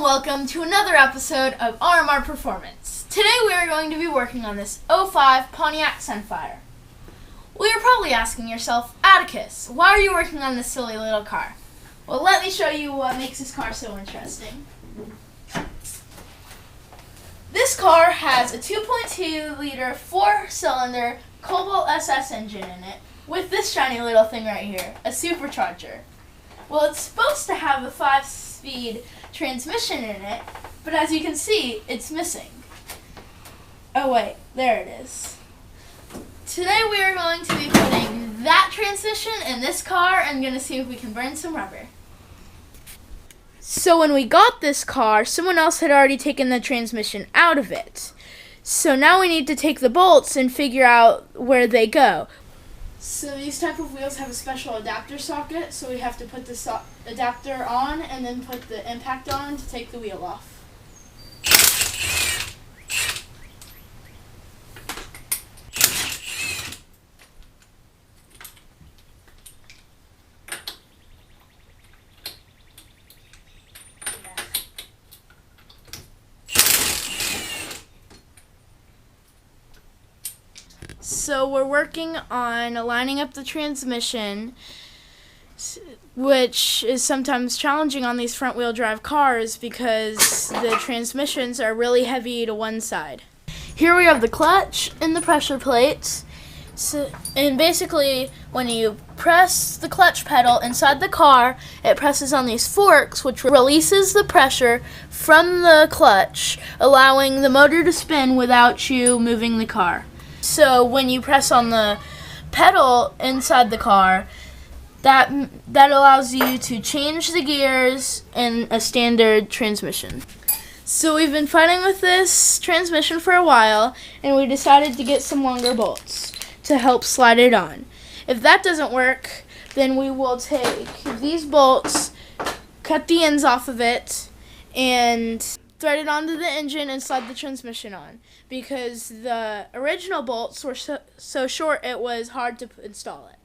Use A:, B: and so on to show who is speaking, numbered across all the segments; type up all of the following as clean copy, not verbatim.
A: welcome to another episode of RMR Performance. Today we are going to be working on this '05 Pontiac Sunfire. Well, you're probably asking yourself, Atticus, why are you working on this silly little car? Well, let me show you what makes this car so interesting. This car has a 2.2-liter 4-cylinder Cobalt SS engine in it with this shiny little thing right here, a supercharger. Well, it's supposed to have a 5-speed transmission in it, but as you can see, it's missing. Oh wait, there it is. Today we are going to be putting that transmission in this car and going to see if we can burn some rubber. So when we got this car, someone else had already taken the transmission out of it. So now we need to take the bolts and figure out where they go. So these type of wheels have a special adapter socket, so we have to put the adapter on and then put the impact on to take the wheel off. So we're working on lining up the transmission, which is sometimes challenging on these front-wheel drive cars because the transmissions are really heavy to one side. Here we have the clutch and the pressure plates. And basically, when you press the clutch pedal inside the car, it presses on these forks, which releases the pressure from the clutch, allowing the motor to spin without you moving the car. So when you press on the pedal inside the car, that allows you to change the gears in a standard transmission. So we've been fighting with this transmission for a while, and we decided to get some longer bolts to help slide it on. If that doesn't work, then we will take these bolts, cut the ends off of it, and thread it onto the engine and slide the transmission on, because the original bolts were so short it was hard to install it.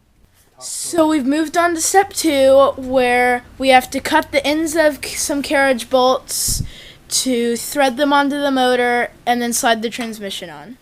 A: So we've moved on to step 2, where we have to cut the ends of some carriage bolts to thread them onto the motor and then slide the transmission on.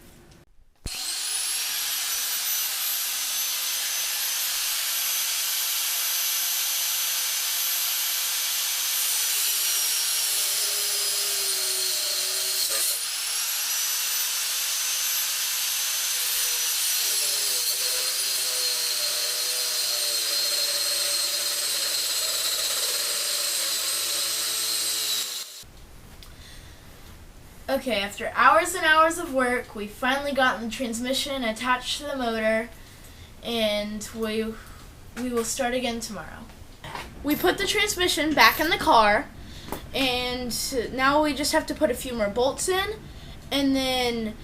A: Okay, after hours and hours of work, we finally gotten the transmission attached to the motor, and we will start again tomorrow. We put the transmission back in the car, and now we just have to put a few more bolts in, and then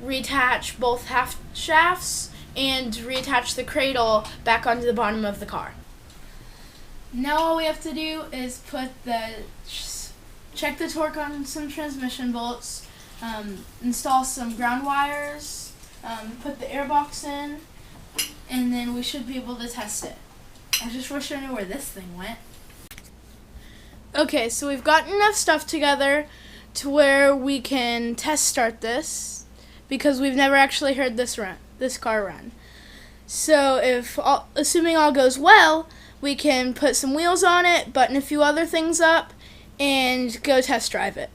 A: reattach both half shafts, and reattach the cradle back onto the bottom of the car. Now all we have to do is check the torque on some transmission bolts, install some ground wires, put the airbox in, and then we should be able to test it. I just wish I knew where this thing went. Okay, so we've got enough stuff together to where we can test start this, because we've never actually heard this car run. So assuming all goes well, we can put some wheels on it, button a few other things up, and go test drive it.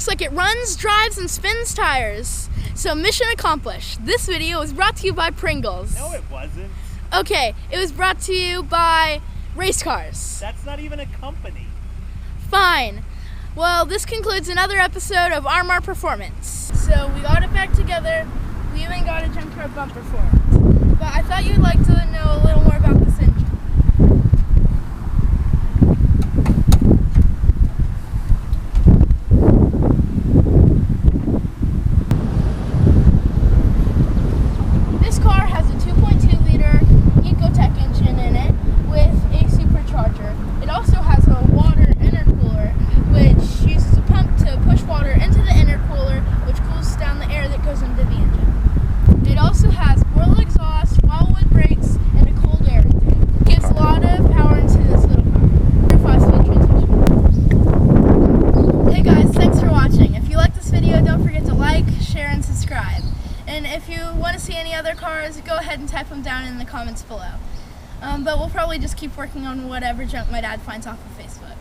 A: looks like it runs, drives, and spins tires. So mission accomplished. This video was brought to you by Pringles.
B: No, it wasn't.
A: Okay, it was brought to you by Race Cars.
B: That's not even a company.
A: Fine. Well, this concludes another episode of RMR Performance. So we got it back together. We even got a junkyard bumper for it. But I thought you'd like to know a little more about this engine. This car has a 2.2-liter Ecotech engine in it with a supercharger. It also has a water intercooler, which uses a pump to push water into the intercooler, which cools down the air that goes into the engine. It also has Whirl exhaust, wildwood brakes, and a cold air intake. It gives a lot of power into this little car. 5-speed transmission. Hey guys, thanks for watching. If you like this video, don't forget to like, share, and subscribe. And if you want to see any other cars, go ahead and type them down in the comments below. But we'll probably just keep working on whatever junk my dad finds off of Facebook.